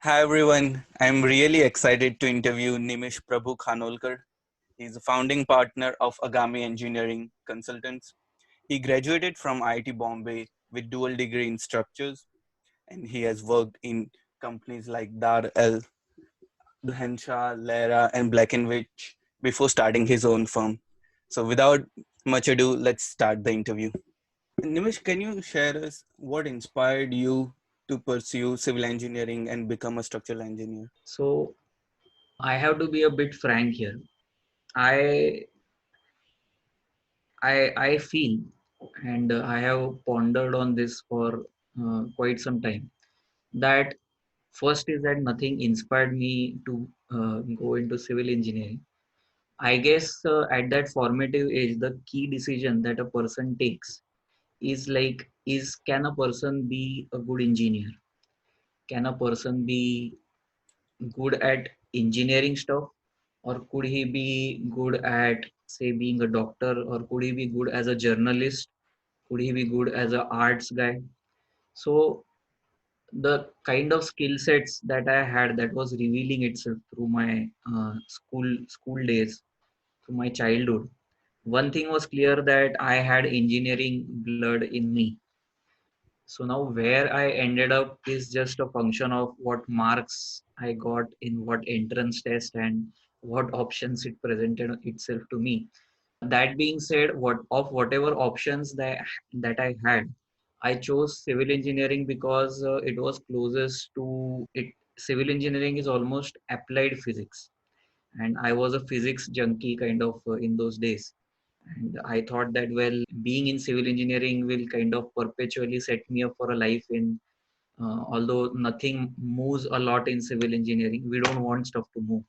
Hi everyone, I'm really excited to interview Nimish Prabhu Khanolkar. He's a founding partner of Agami Engineering Consultants. He graduated from IIT Bombay with dual degree in structures, and he has worked in companies like Dar El, Henshaw, Lera, and Black& Witch before starting his own firm. So without much ado, let's start the interview. Nimish, can you share us what inspired you to pursue civil engineering and become a structural engineer? So I have to be a bit frank here. I I feel, and I have pondered on this for quite some time. That first is that nothing inspired me to go into civil engineering. I guess at that formative age, the key decision that a person takes is is can a person be a good engineer? Can a person be good at engineering stuff, or could he be good at say being a doctor, or could he be good as a journalist, could he be good as a arts guy? So the kind of skill sets that I had, that was revealing itself through my school days, through my childhood. One thing was clear, that I had engineering blood in me. So now where I ended up is just a function of what marks I got in what entrance test and what options it presented itself to me. That being said, whatever options that I had, I chose civil engineering because it was closest to it. Civil engineering is almost applied physics, and I was a physics junkie kind of in those days. And I thought that, well, being in civil engineering will kind of perpetually set me up for a life in, although nothing moves a lot in civil engineering, we don't want stuff to move,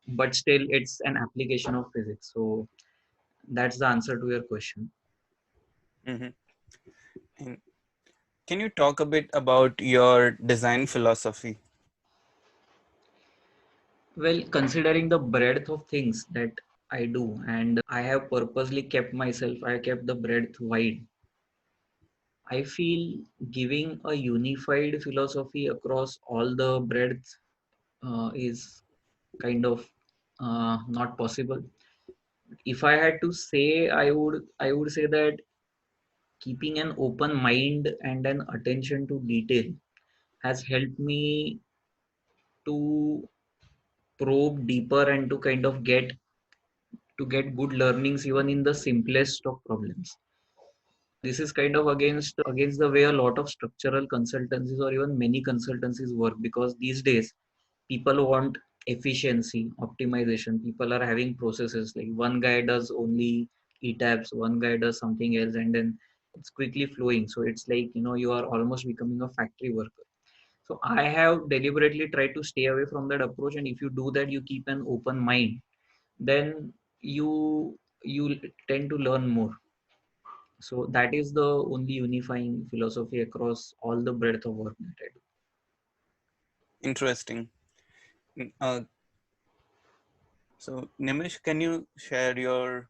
but still it's an application of physics. So that's the answer to your question. Mhm. And can you talk a bit about your design philosophy? Well, considering the breadth of things that I do, and I have purposely I kept the breadth wide. I feel giving a unified philosophy across all the breadth is kind of not possible. If I had to say, I would say that keeping an open mind and an attention to detail has helped me to probe deeper and to kind of get good learnings even in the simplest of problems. This is kind of against the way a lot of structural consultancies or even many consultancies work, because these days people want efficiency, optimization. People are having processes like one guy does only ETABS, one guy does something else, and then it's quickly flowing. So it's like, you are almost becoming a factory worker. So I have deliberately tried to stay away from that approach, and if you do that, you keep an open mind, then you tend to learn more. So that is the only unifying philosophy across all the breadth of work that I do. Interesting. So, Nimish, can you share your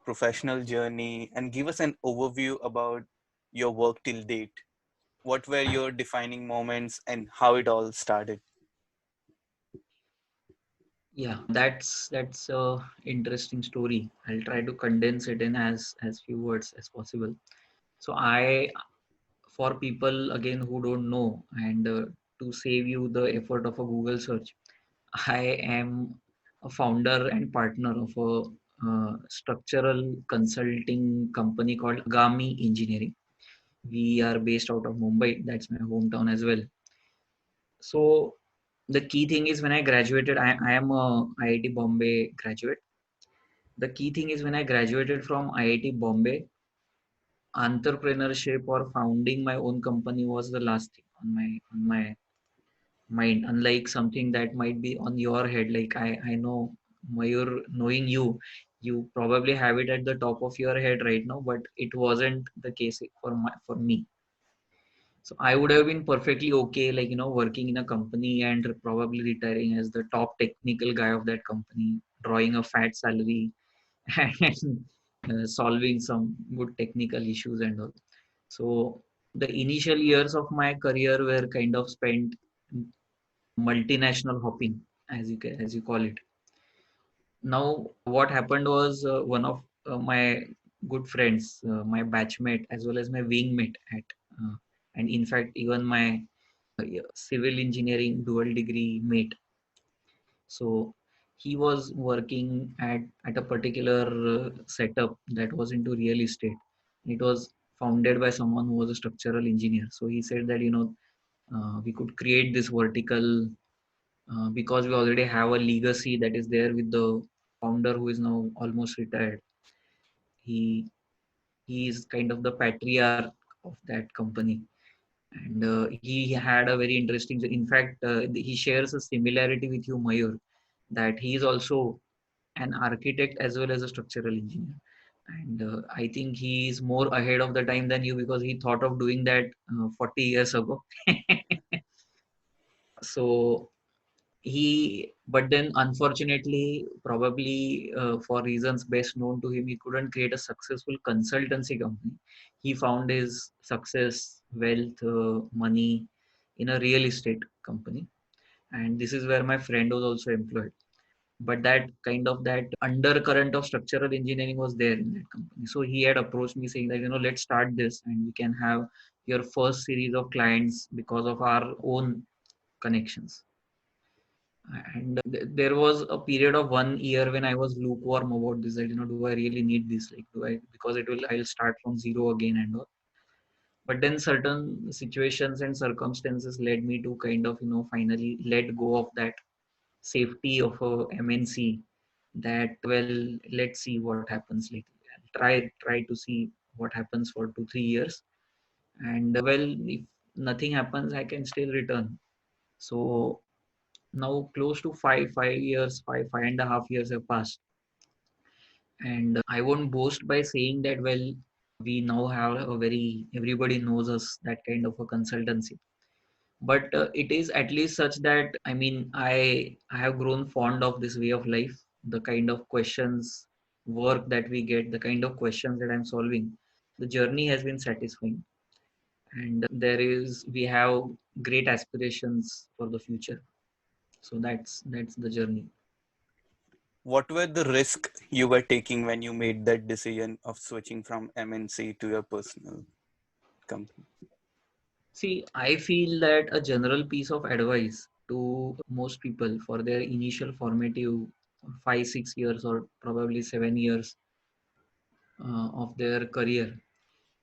professional journey and give us an overview about your work till date? What were your defining moments and how it all started? Yeah, that's a interesting story. I'll try to condense it in as few words as possible. So for people again who don't know, and to save you the effort of a Google search, I am a founder and partner of a structural consulting company called Agami Engineering. We are based out of Mumbai. That's my hometown as well. So the key thing is, when I graduated, I am a IIT Bombay graduate. The key thing is, when I graduated from IIT Bombay, entrepreneurship or founding my own company was the last thing on my mind. Unlike something that might be on your head, like I know, Mayur, knowing you probably have it at the top of your head right now, but it wasn't the case for me. So I would have been perfectly okay, like, working in a company and probably retiring as the top technical guy of that company, drawing a fat salary and solving some good technical issues and all. So the initial years of my career were kind of spent multinational hopping, as you call it. Now, what happened was one of my good friends, my batchmate, as well as my wingmate and in fact, even my civil engineering dual degree mate. So he was working at a particular setup that was into real estate. It was founded by someone who was a structural engineer. So he said that, we could create this vertical because we already have a legacy that is there with the founder who is now almost retired. He he is kind of the patriarch of that company, and he had a very interesting. In fact, he shares a similarity with you, Mayur, that he is also an architect as well as a structural engineer. And I think he is more ahead of the time than you because he thought of doing that 40 years ago. So but then unfortunately, probably for reasons best known to him, he couldn't create a successful consultancy company. He found his success, wealth, money in a real estate company. And this is where my friend was also employed. But that undercurrent of structural engineering was there in that company. So he had approached me saying that, let's start this and we can have your first series of clients because of our own connections. And there was a period of 1 year when I was lukewarm about this, that, do I really need this? Like, do I, because I'll start from zero again and all. But then certain situations and circumstances led me to kind of, finally let go of that safety of a MNC, that, well, let's see what happens. Like, I'll try to see what happens for 2 3 years. And well, if nothing happens, I can still return. So now close to 5 years, 5.5 years have passed. And I won't boast by saying that, well, we now have everybody knows us, that kind of a consultancy. But it is at least such that, I mean, I have grown fond of this way of life, the kind of questions, work that we get, the kind of questions that I'm solving. The journey has been satisfying. And we have great aspirations for the future. So that's the journey. What were the risks you were taking when you made that decision of switching from MNC to your personal company? See, I feel that a general piece of advice to most people for their initial formative 5 6 years or probably 7 years of their career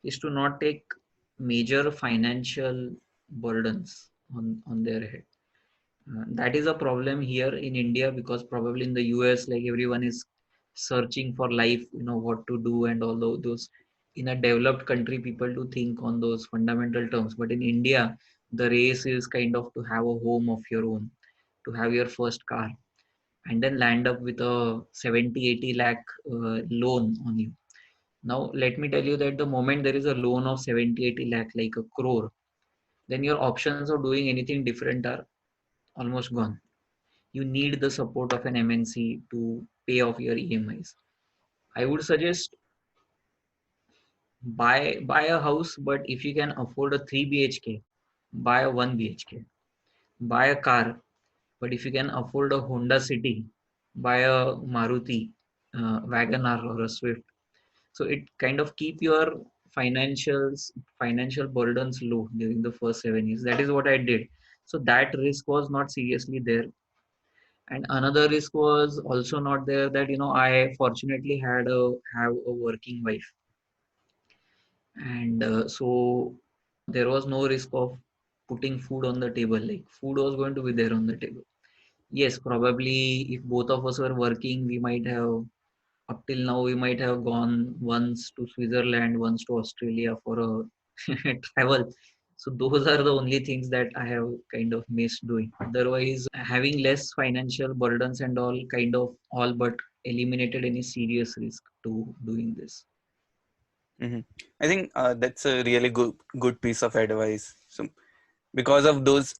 is to not take major financial burdens on their head. That is a problem here in India because probably in the US, like everyone is searching for life, what to do and all those. In a developed country, people do think on those fundamental terms. But in India, the race is kind of to have a home of your own, to have your first car, and then land up with a 70 80 lakh loan on you. Now, let me tell you that the moment there is a loan of 70 80 lakh, like a crore, then your options of doing anything different are almost gone. You need the support of an MNC to pay off your EMIs. I would suggest buy a house, but if you can afford a 3 BHK, buy a 1 BHK. Buy a car, but if you can afford a Honda City, buy a Maruti Wagon or a Swift. So it kind of keep your financial burdens low during the first 7 years. That is what I did. So that risk was not seriously there. And another risk was also not there, that I fortunately have a working wife. And so there was no risk of putting food on the table. Like, food was going to be there on the table. Yes, probably if both of us were working, we might have, up till now, we might have gone once to Switzerland, once to Australia for a travel. So those are the only things that I have kind of missed doing. Otherwise, having less financial burdens and all kind of all but eliminated any serious risk to doing this. Mhm. I think that's a really good piece of advice. So, because of those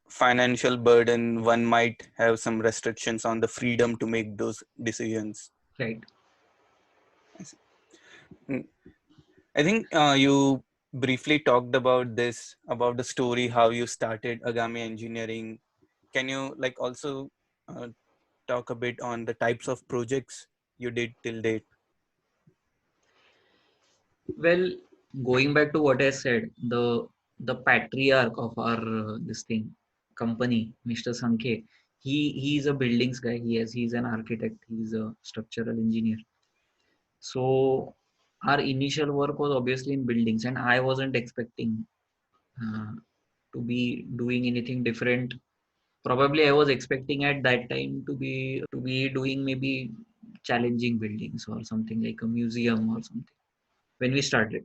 financial burden, one might have some restrictions on the freedom to make those decisions. Right. I see. Mm. I think you briefly talked about this, about the story, how you started Agami Engineering. can you like also talk a bit on the types of projects you did till date? Well, going back to what I said, the patriarch of our this thing company, Mr. Sankhe, he's a buildings guy. He's an architect. He's a structural engineer. So our initial work was obviously in buildings, and I wasn't expecting uh, to be doing anything different. Probably I was expecting at that time to be doing maybe challenging buildings or something like a museum or something when we started.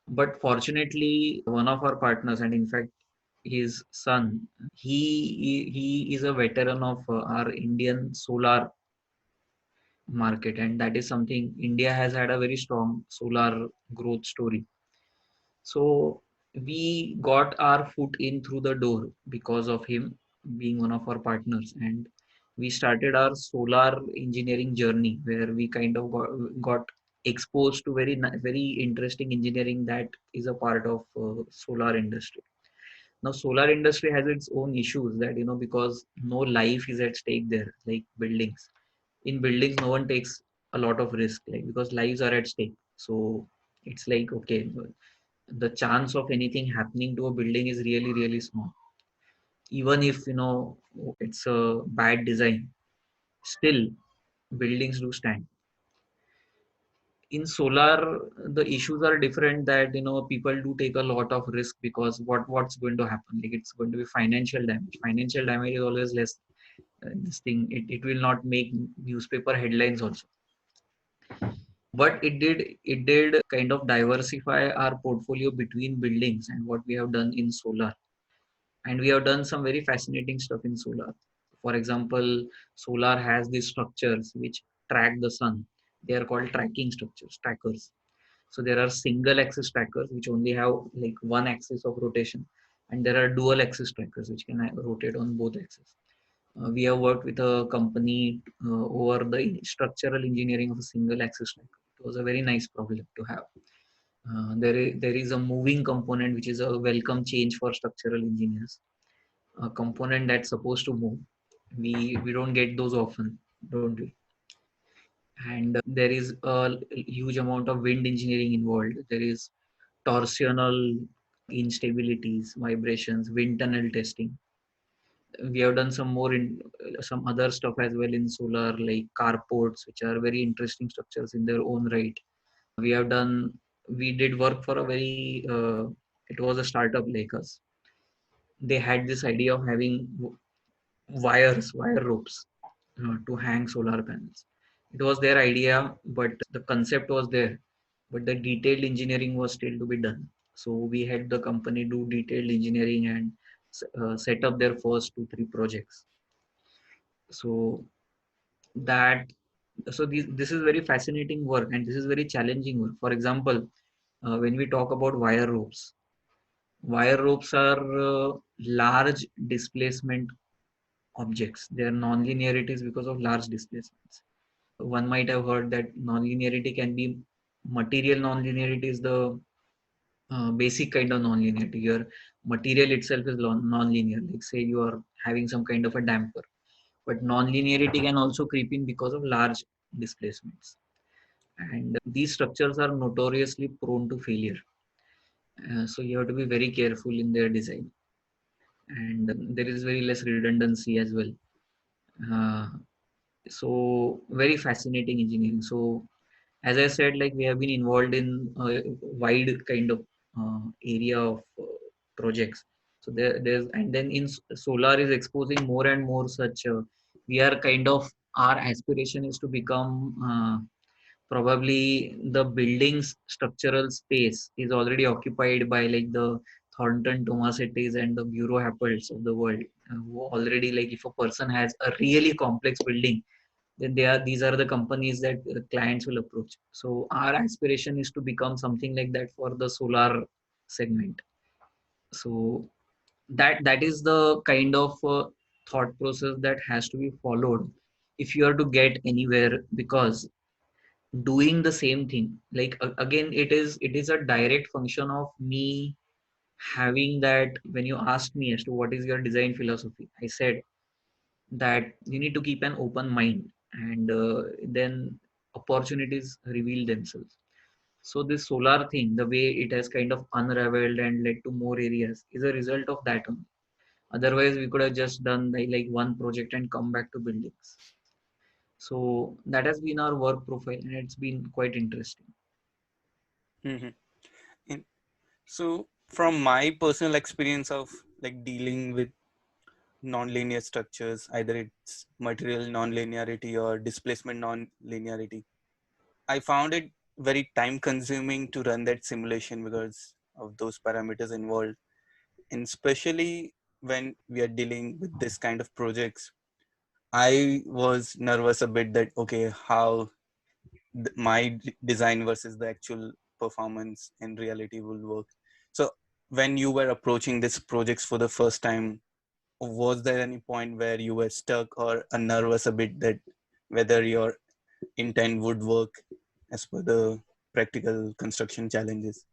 But fortunately, one of our partners, and in fact his son, he is a veteran of our Indian solar market, and that is something. India has had a very strong solar growth story. So we got our foot in through the door because of him being one of our partners, and we started our solar engineering journey where we kind of got exposed to very interesting engineering that is a part of solar industry. Now solar industry has its own issues that because no life is at stake there, like buildings. In buildings no one takes a lot of risk, like because lives are at stake. So it's like, okay, the chance of anything happening to a building is really small. Even if it's a bad design, still buildings do stand. In solar the issues are different, that people do take a lot of risk, because what's going to happen, like it's going to be financial damage is always less. This thing, it will not make newspaper headlines also, but it did kind of diversify our portfolio between buildings and what we have done in solar. And we have done some very fascinating stuff in solar. For example, solar has these structures which track the sun. They are called tracking structures, trackers. So there are single axis trackers which only have like one axis of rotation, and there are dual axis trackers which can rotate on both axes. We have worked with a company over the structural engineering of a single axis tracker. It was a very nice problem to have. There is a moving component which is a welcome change for structural engineers, a component that's supposed to move. We don't get those often, don't we? And there is a huge amount of wind engineering involved. There is torsional instabilities, vibrations, wind tunnel testing. We have done some other stuff as well in solar, like carports, which are very interesting structures in their own right. We have done we did work for a very it was a startup like us. They had this idea of having wire ropes to hang solar panels. It was their idea, but the concept was there, but the detailed engineering was still to be done. So we had the company do detailed engineering and set up their first 2 3 projects. So that this is very fascinating work, and this is very challenging work. For example, when we talk about wire ropes are large displacement objects. They are non-linearities because of large displacements. One might have heard that non-linearity can be material non-linearity is the basic kind of non-linearity. Your material itself is non-linear. Like say you are having some kind of a damper, but non-linearity can also creep in because of large displacements. And these structures are notoriously prone to failure. So you have to be very careful in their design, and there is very less redundancy as well. Uh, so very fascinating engineering. So as I said, like we have been involved in a wide kind of area of projects. So there's and then solar is exposing more and more such. We are kind of our aspiration is to become probably the building's structural space is already occupied by like the Thornton Tomasettis and the Bureau Happels of the world, who already, like if a person has a really complex building, then these are the companies that clients will approach. So our aspiration is to become something like that for the solar segment. So that is the kind of thought process that has to be followed if you are to get anywhere, because doing the same thing, like again, it is a direct function of me having that, when you asked me as to what is your design philosophy, I said that you need to keep an open mind, and then opportunities reveal themselves. So this solar thing, the way it has kind of unraveled and led to more areas, is a result of that only. Otherwise, we could have just done like one project and come back to buildings. So that has been our work profile, and it's been quite interesting. Mhm. In- So, from my personal experience of like dealing with nonlinear structures, either it's material nonlinearity or displacement nonlinearity, I found it very time consuming to run that simulation because of those parameters involved. And especially when we are dealing with this kind of projects, I was nervous a bit that, okay, how design versus the actual performance in reality will work. So, when you were approaching these projects for the first time, was there any point where you were stuck or nervous a bit that whether your intent would work as per the practical construction challenges?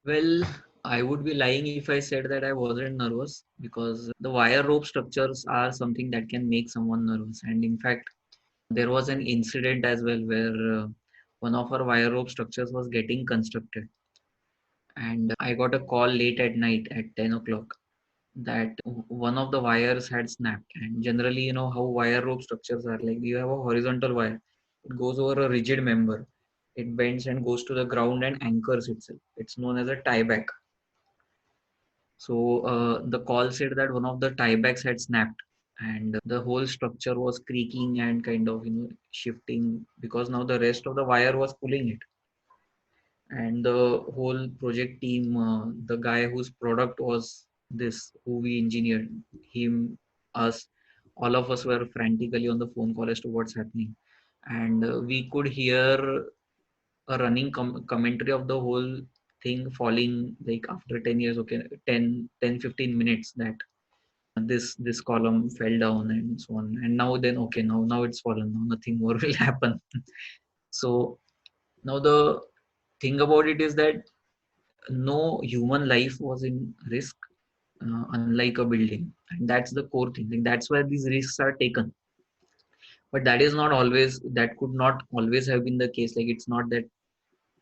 Well, I would be lying if I said that I wasn't nervous, because the wire rope structures are something that can make someone nervous. And in fact, there was an incident as well where one of our wire rope structures was getting constructed, and I got a call late at night at 10 o'clock that one of the wires had snapped. And generally, you know how wire rope structures are, like you have a horizontal wire, it goes over a rigid member, it bends and goes to the ground and anchors itself. It's known as a tieback. So the call said that one of the tiebacks had snapped, and the whole structure was creaking and kind of, you know, shifting, because now the rest of the wire was pulling it. And the whole project team, the guy whose product was this, who we engineered, him, us, all of us were frantically on the phone call as to what's happening. And we could hear a running commentary of the whole thing falling, like after 10 years, okay, 10-15 minutes, that this column fell down and so on. And now then, okay, now it's fallen, now nothing more will happen. So now the thing about it is that no human life was in risk, unlike a building, and that's the core thing. Like, that's where these risks are taken. But that is not always, that could not always have been the case. Like, it's not that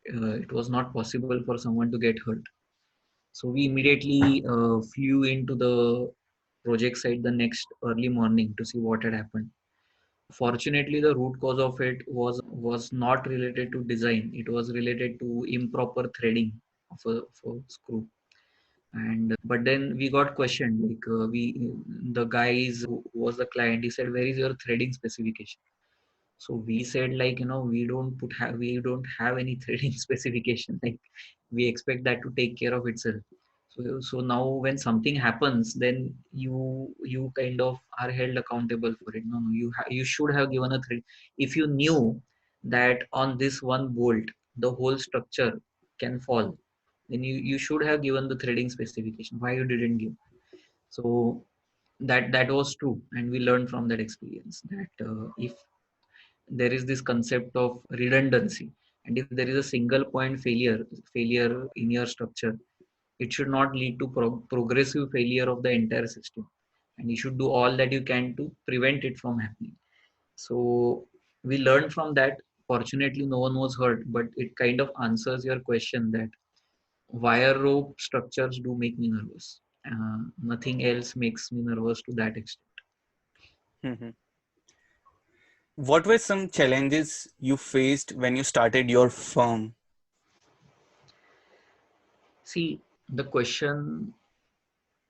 it was not possible for someone to get hurt. So we immediately flew into the project site the next early morning to see what had happened. Fortunately, the root cause of it was not related to design. It was related to improper threading of a screw. And but then we got questioned, like we the guys who was the client, he said, where is your threading specification? So we said, like, you know, we don't have any threading specification. Like, we expect that to take care of itself. So now when something happens, then you kind of are held accountable for it. No, you should have given a thread. If you knew that on this one bolt the whole structure can fall, then you should have given the threading specification. Why you didn't give? So that was true, and we learned from that experience that if there is this concept of redundancy, and if there is a single point failure in your structure, it should not lead to progressive failure of the entire system, and you should do all that you can to prevent it from happening. So we learned from that. Fortunately, no one was hurt, but it kind of answers your question that wire rope structures do make me nervous. Nothing else makes me nervous to that extent. Mhm. What were some challenges you faced when you started your firm? See, the question,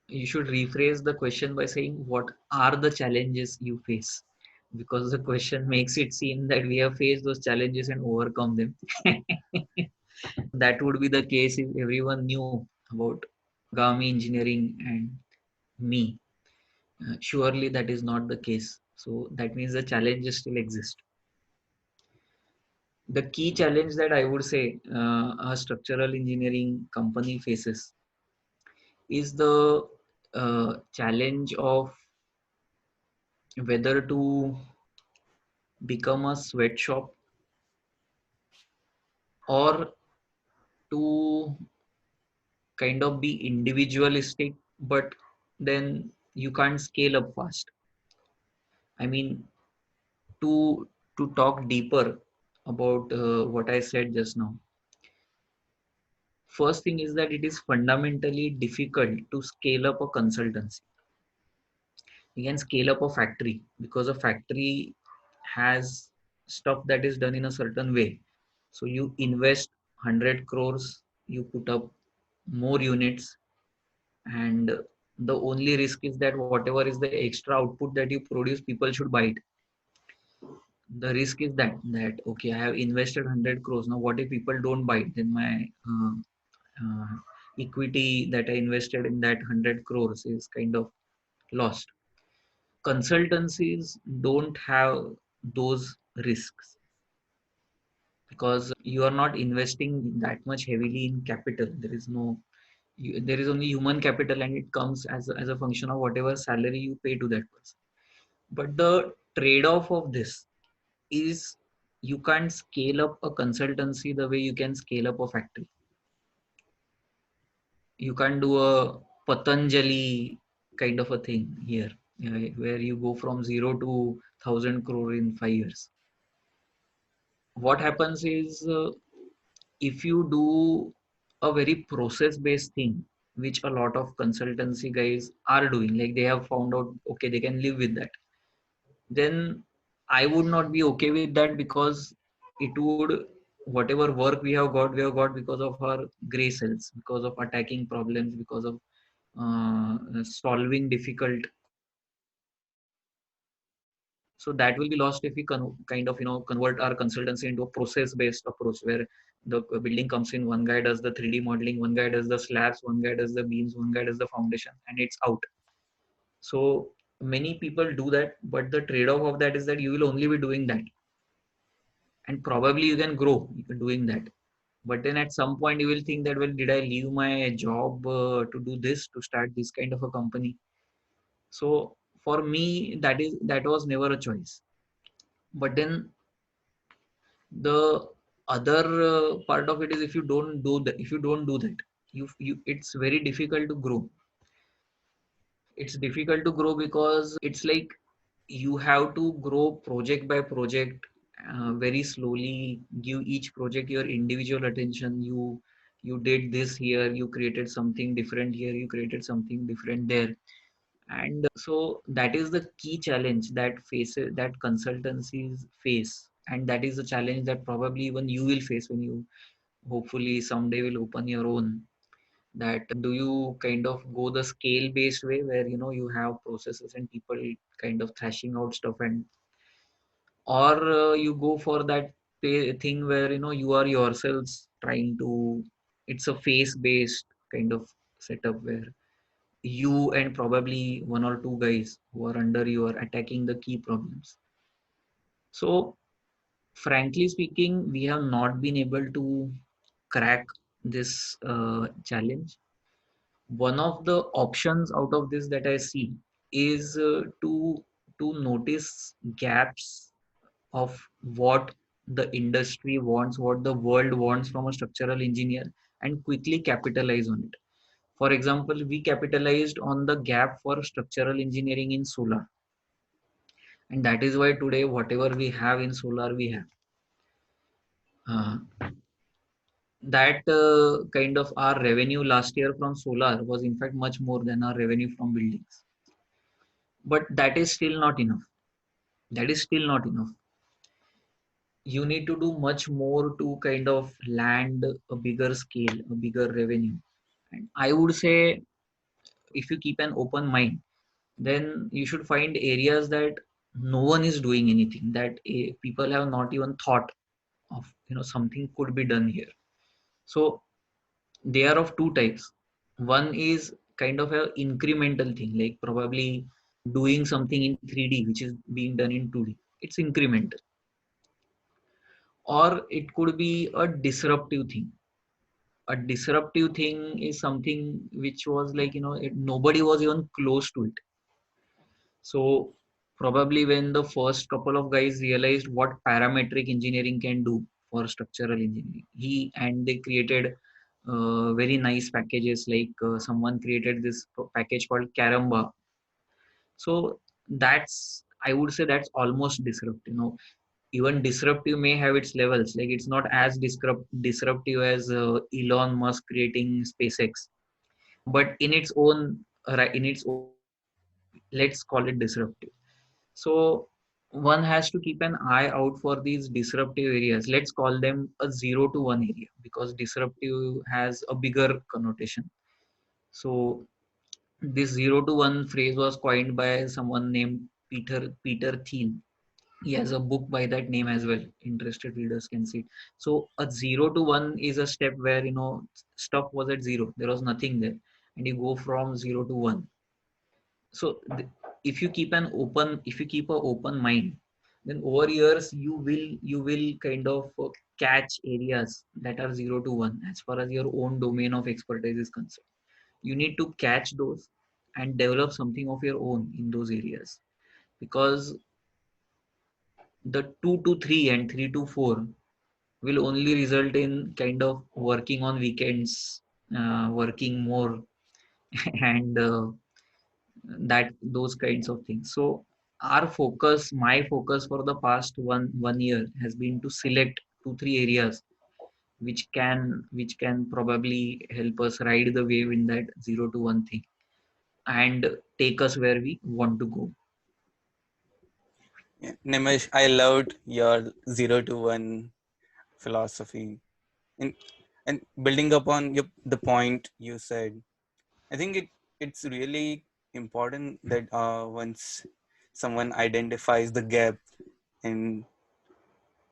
you should rephrase the question by saying, what are the challenges you face? Because the question makes it seem that we have faced those challenges and overcome them. That would be the case if everyone knew about Agami engineering and me. Surely that is not the case. So that means the challenges still exist. The key challenge that I would say a structural engineering company faces is the challenge of whether to become a sweatshop or to kind of be individualistic, but then you can't scale up fast. I mean, to talk deeper about what I said just now. First thing is that it is fundamentally difficult to scale up a consultancy. You can scale up a factory because a factory has stuff that is done in a certain way. So you invest 100 crores, you put up more units, and the only risk is that whatever is the extra output that you produce, people should buy it. The risk is that okay, I have invested 100 crores. Now what if people don't buy it? Then my uh, equity that I invested in that 100 crores is kind of lost. Consultancies don't have those risks because you are not investing that much heavily in capital. There is no there is only human capital, and it comes as a function of whatever salary you pay to that person. But the trade-off of this is you can't scale up a consultancy the way you can scale up a factory. You can't do a Patanjali kind of a thing here, where you go from zero to 1,000 crore in 5 years. What happens is if you do a very process based thing, which a lot of consultancy guys are doing, like they have found out, okay, they can live with that, then I would not be okay with that because it would, whatever work we have got because of our gray cells, because of attacking problems, because of solving difficult. So that will be lost if we kind of convert our consultancy into a process based approach where the building comes in, one guy does the 3D modeling, one guy does the slabs, one guy does the beams, one guy does the foundation, and it's out. So many people do that, but the trade off of that is that you will only be doing that, and probably you can grow doing that. But then at some point you will think that, well, did I leave my job to do this, to start this kind of a company? So for me, that was never a choice. But then the other part of it is, if you don't do that, you it's very difficult to grow. It's difficult to grow because it's like you have to grow project by project, very slowly, give each project your individual attention. You did this here, you created something different here, you created something different there. And so that is the key challenge that consultancies face, and that is the challenge that probably even you will face when you hopefully someday will open your own. That do you kind of go the scale based way where you have processes and people kind of thrashing out stuff, and or you go for that thing where you are yourselves trying to, it's a face based kind of setup where you and probably one or two guys who are under you are attacking the key problems. So frankly speaking, we have not been able to crack this challenge. One of the options out of this that I see is to notice gaps of what the industry wants, what the world wants from a structural engineer, and quickly capitalize on it. For example, we capitalized on the gap for structural engineering in solar, and that is why today whatever we have in solar we have. Uh, that kind of our revenue last year from solar was in fact much more than our revenue from buildings. But that is still not enough. That is still not enough. You need to do much more to kind of land a bigger scale, a bigger revenue. And I would say if you keep an open mind, then you should find areas that no one is doing anything, that people have not even thought of, something could be done here. So they are of two types. One is kind of a incremental thing, like probably doing something in 3D which is being done in 2D. It's incremental. Or it could be a disruptive thing. A disruptive thing is something which was like, nobody was even close to it. So probably when the first couple of guys realized what parametric engineering can do for structural engineering, he and they created very nice packages like someone created this package called Caramba. So that's, I would say, that's almost disruptive. Even disruptive may have its levels. Like it's not as disruptive as Elon Musk creating SpaceX, but in its own in its own right, let's call it disruptive. So one has to keep an eye out for these disruptive areas. Let's call them a 0 to 1 area because disruptive has a bigger connotation. So this 0 to 1 phrase was coined by someone named Peter Thiel. He has a book by that name as well. Interested readers can see it. So a 0 to 1 is a step where stuff was at zero. There was nothing there, and you go from 0 to 1. So if you keep an open mind, then over years you will kind of catch areas that are 0 to 1 as far as your own domain of expertise is concerned. You need to catch those and develop something of your own in those areas, because the 2 to 3 and 3 to 4 will only result in kind of working on weekends, working more, and that those kinds of things. So my focus for the past one year has been to select 2 3 areas which can probably help us ride the wave in that 0 to 1 thing and take us where we want to go. Yeah. Nimish, I loved your 0 to 1 philosophy. And, and building upon the point you said, I think it's really important that once someone identifies the gap and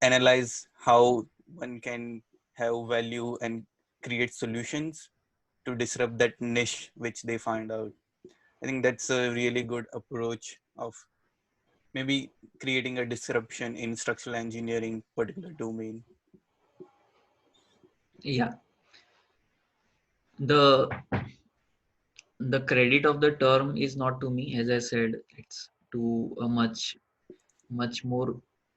analyze how one can have value and create solutions to disrupt that niche which they find out. I think that's a really good approach of maybe creating a disruption in structural engineering particular domain. Yeah, the the credit of the term is not to me. As I said, it's to a much more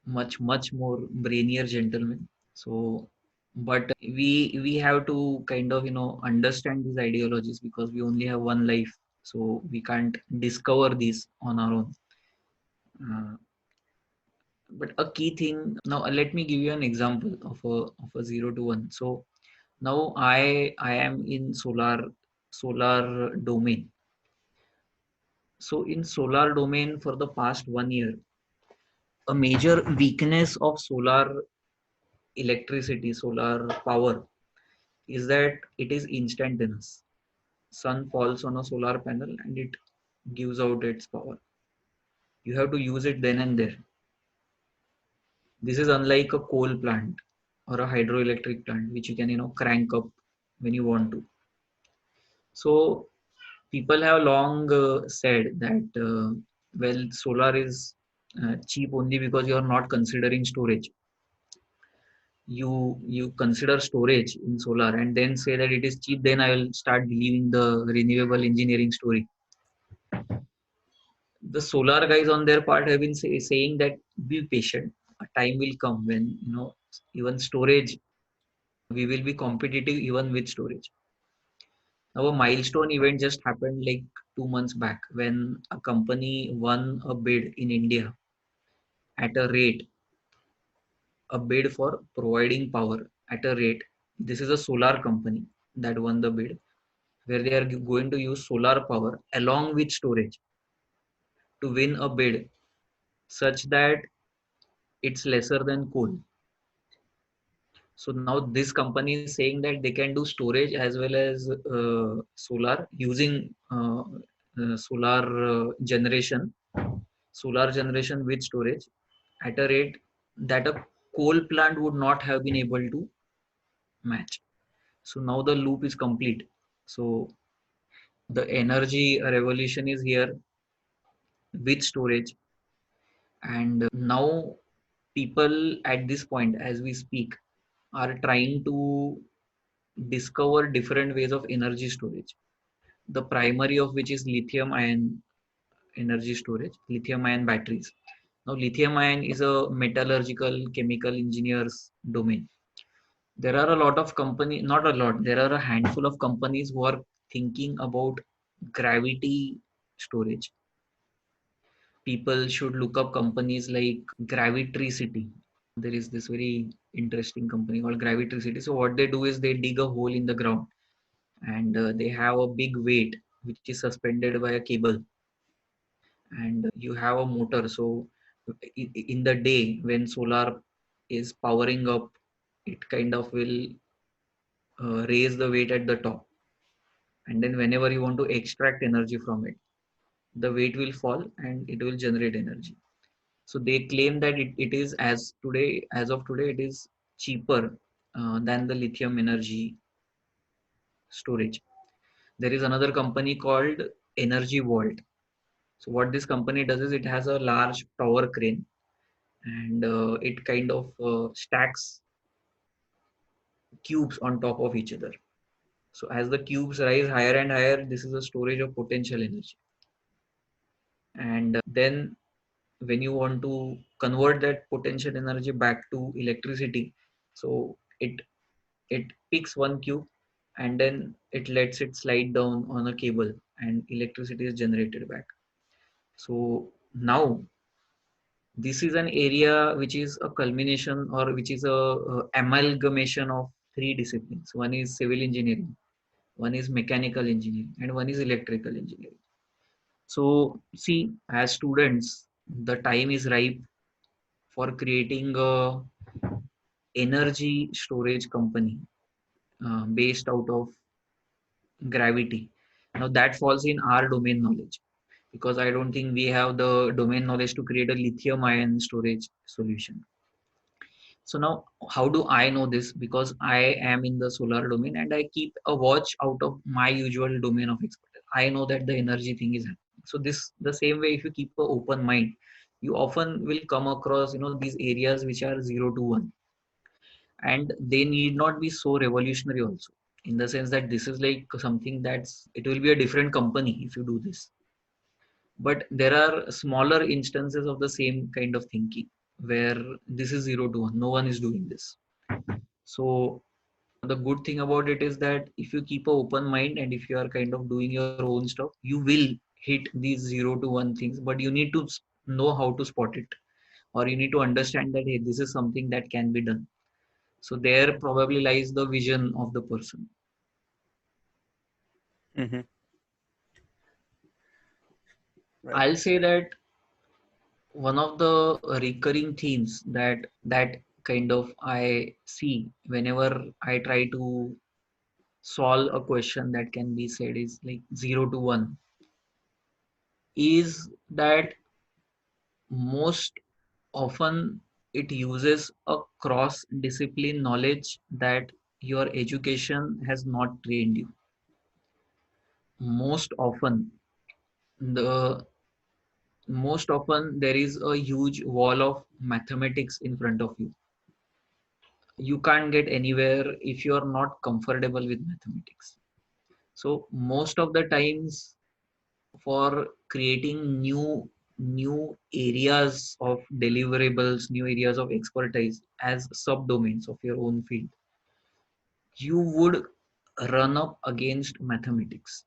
brainier gentleman. So but we have to kind of understand these ideologies because we only have one life, so we can't discover these on our own. uh, but a key thing now, let me give you an example of a 0 to 1. So now I am in solar domain. So in solar domain for the past 1 year, a major weakness of solar electricity, solar power, is that it is instantaneous. Sun falls on a solar panel and it gives out its power. You have to use it then and there. This is unlike a coal plant or a hydroelectric plant, which you can crank up when you want to. So people have long said that well, solar is cheap only because you are not considering storage. You consider storage in solar and then say that it is cheap, then I will start believing the renewable engineering story. The solar guys on their part have been saying that be patient, a time will come when even storage, we will be competitive even with storage. Now a milestone event just happened like 2 months back when a company won a bid in India at a rate, a bid for providing power at a rate. This is a solar company that won the bid, where they are going to use solar power along with storage to win a bid such that it's lesser than coal. So now this company is saying that they can do storage as well as solar using solar generation with storage at a rate that a coal plant would not have been able to match. So now the loop is complete. So the energy revolution is here with storage, and now people at this point as we speak are trying to discover different ways of energy storage, the primary of which is lithium ion energy storage, lithium ion batteries. Now lithium ion is a metallurgical chemical engineers domain. There are a lot of company, not a lot, there are a handful of companies who are thinking about gravity storage. People should look up companies like Gravitricity. There is this very interesting company called Gravitricity. So what they do is they dig a hole in the ground, and they have a big weight which is suspended by a cable, and you have a motor. So in the day when solar is powering up, it kind of will raise the weight at the top, and then whenever you want to extract energy from it, the weight will fall and it will generate energy. So they claim that it is, as of today, it is cheaper than the lithium energy storage. There is another company called Energy Vault. So what this company does is it has a large tower crane, and it kind of stacks cubes on top of each other. So as the cubes rise higher and higher, this is a storage of potential energy. And then when you want to convert that potential energy back to electricity, so it picks one cube and then it lets it slide down on a cable, and electricity is generated back. So now this is an area which is a culmination, or which is a amalgamation of three disciplines. One is civil engineering, one is mechanical engineering, and one is electrical engineering. So see, as students, the time is ripe for creating a energy storage company based out of gravity. Now that falls in our domain knowledge, because I don't think we have the domain knowledge to create a lithium ion storage solution. So now, how do I know this? Because I am in the solar domain and I keep a watch out of my usual domain of expertise. I know that the energy thing is happening. So this, the same way, if you keep an open mind, you often will come across, these areas which are 0 to 1, and they need not be so revolutionary also, in the sense that this is like something that's, it will be a different company if you do this. But there are smaller instances of the same kind of thinking where this is 0 to 1, no one is doing this. So the good thing about it is that if you keep an open mind and if you are kind of doing your own stuff, you will hit these 0 to 1 things, but you need to know how to spot it, or you need to understand that, hey, this is something that can be done. So there probably lies the vision of the person. Mm-hmm. Right. I'll say that one of the recurring themes that kind of I see whenever I try to solve a question that can be said is like 0 to 1, is that most often it uses a cross discipline knowledge that your education has not trained you. Most often, the most often there is a huge wall of mathematics in front of you. You can't get anywhere if you are not comfortable with mathematics. So most of the times, for creating new areas of deliverables, new areas of expertise as subdomains of your own field, you would run up against mathematics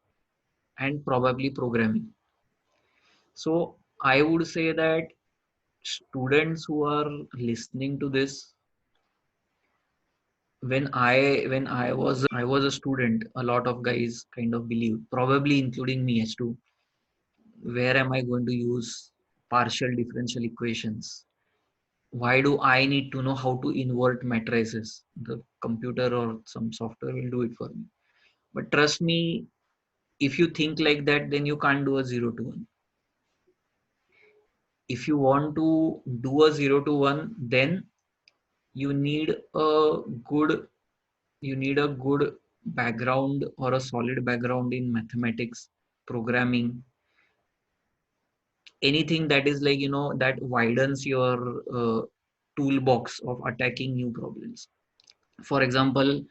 and probably programming. So I would say that students who are listening to this, when I was a student, a lot of guys kind of believed, probably including me, as to where am I going to use partial differential equations? Why do I need to know how to invert matrices? The computer or some software will do it for me. But trust me, if you think like that, then you can't do a 0 to 1. If you want to do a 0 to 1, then you need a good good background, or a solid background in mathematics, programming, anything that is like, that widens your toolbox of attacking new problems. For example,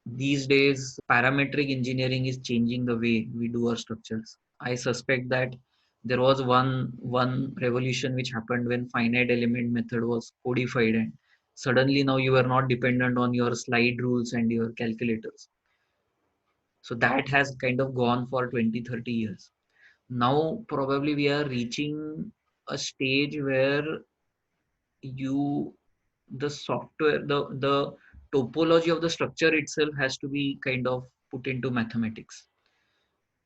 these days parametric engineering is changing the way we do our structures. I suspect that there was one revolution which happened when finite element method was codified, and Suddenly now you are not dependent on your slide rules and your calculators. So that has kind of gone for 20, 30 years. Now probably we are reaching a stage where you the software the topology of the structure itself has to be kind of put into mathematics.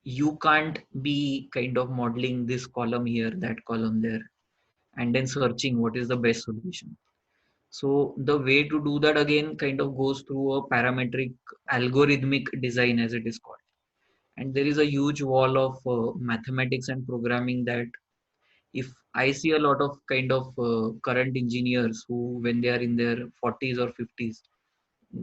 You can't be kind of modeling this column here, that column there, and then searching what is the best solution. So the way to do that again kind of goes through a parametric algorithmic design, as it is called. And there is a huge wall of mathematics and programming that if I see a lot of kind of current engineers who, when they are in their 40s or 50s,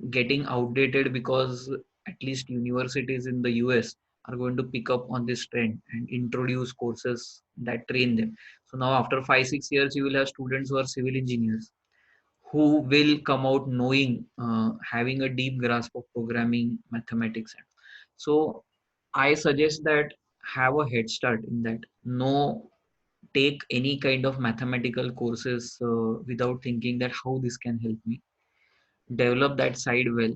getting outdated because at least universities in the US are going to pick up on this trend and introduce courses that train them. So now after 5, 6 years, you will have students who are civil engineers who will come out knowing, having a deep grasp of programming, mathematics. So I suggest that have a head start in that. No, take any kind of mathematical courses without thinking that how this can help me. Develop that side well,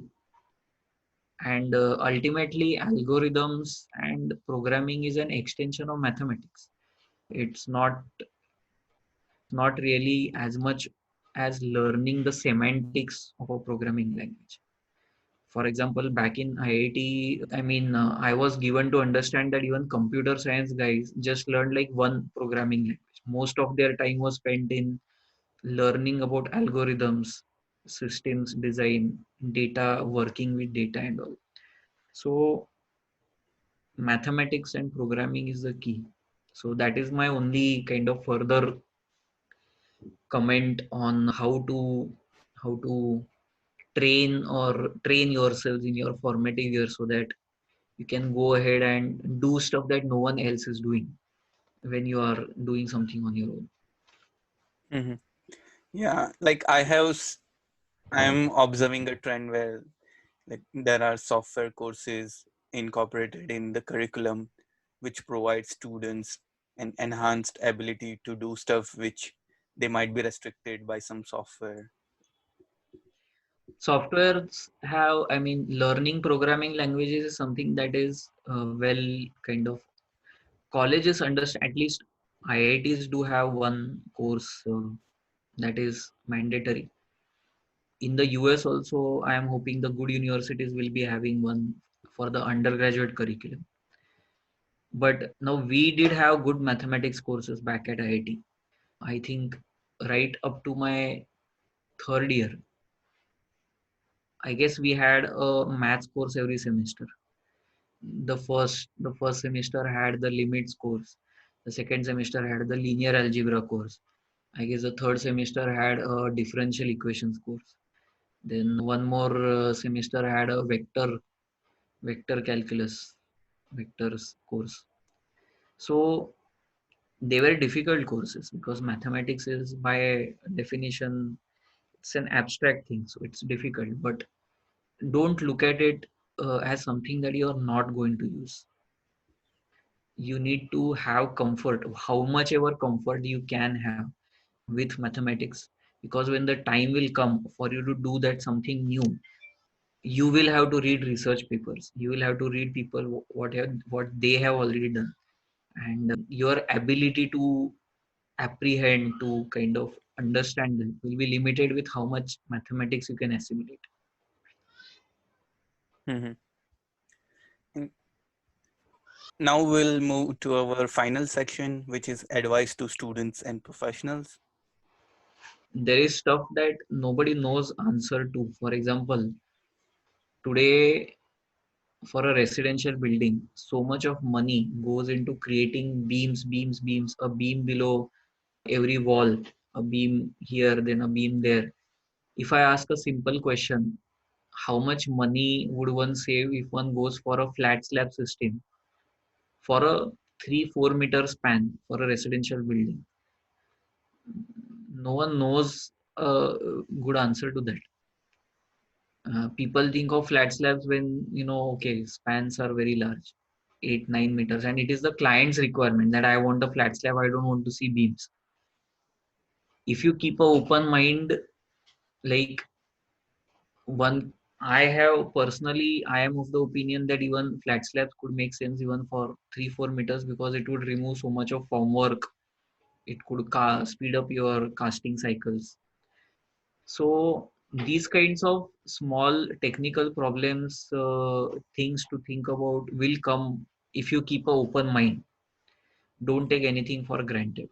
and ultimately algorithms and programming is an extension of mathematics. It's not really as much as learning the semantics of a programming language. For example, back in IIT, I was given to understand that even computer science guys just learned like one programming language. Most of their time was spent in learning about algorithms, systems design, data, working with data and all. So mathematics and programming is the key. So that is my only kind of further comment on how to train yourselves in your formative years so that you can go ahead and do stuff that no one else is doing when you are doing something on your own. Mhm. Yeah, like I'm observing a trend where like there are software courses incorporated in the curriculum which provide students an enhanced ability to do stuff which they might be restricted by some software. Softwares have, learning programming languages is something that is well kind of colleges understand. At least IITs do have one course that is mandatory. In the US also, I am hoping the good universities will be having one for the undergraduate curriculum. But now we did have good mathematics courses back at IIT. I think right up to my third year, I guess we had a maths course every semester. The first semester had the limits course. The second semester had the linear algebra course. I guess the third semester had a differential equations course. Then one more semester had a vector calculus vectors course. So they were difficult courses because mathematics is by definition it's an abstract thing, so it's difficult. But don't look at it as something that you are not going to use. You need to have comfort, how much ever comfort you can have with mathematics, because when the time will come for you to do that something new, you will have to read research papers, you will have to read people what they have already done, and your ability to apprehend, to kind of understand them, will be limited with how much mathematics you can assimilate. Mhm. And now we'll move to our final section, which is advice to students and professionals. There is stuff that nobody knows answer to. For example, today, for a residential building, so much of money goes into creating beams, a beam below every wall, a beam here, then a beam there. If I ask a simple question, how much money would one save if one goes for a flat slab system for a 3-4 meter span for a residential building? No one knows a good answer to that. People think of flat slabs when, okay, spans are very large, 8-9 meters, and it is the client's requirement that I want a flat slab, I don't want to see beams. If you keep an open mind, like one, I have personally, I am of the opinion that even flat slabs could make sense even for 3-4 meters, because it would remove so much of form work. It could speed up your casting cycles. So these kinds of small technical problems, things to think about will come if you keep an open mind. Don't take anything for granted.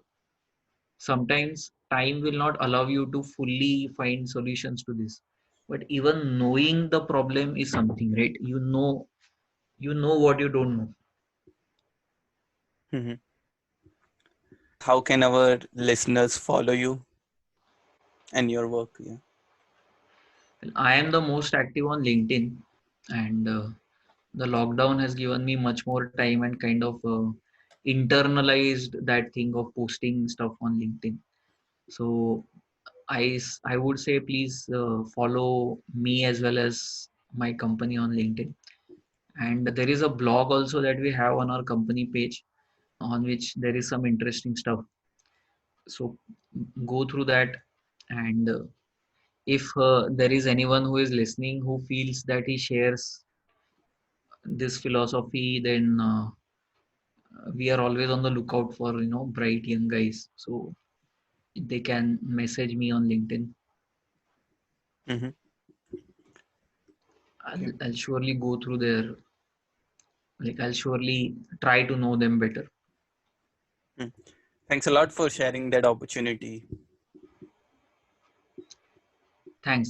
Sometimes time will not allow you to fully find solutions to this. But even knowing the problem is something, right? You know what you don't know. Mhm. How can our listeners follow you and your work? Yeah. I am the most active on LinkedIn, and the lockdown has given me much more time and kind of internalized that thing of posting stuff on LinkedIn. So I would say please follow me as well as my company on LinkedIn. And there is a blog also that we have on our company page, on which there is some interesting stuff. So go through that, and if there is anyone who is listening who feels that he shares this philosophy, then we are always on the lookout for bright young guys. So they can message me on LinkedIn. Mhm. Okay. I'll surely go through their, like, I'll surely try to know them better. Mm. Thanks a lot for sharing that opportunity. Thanks.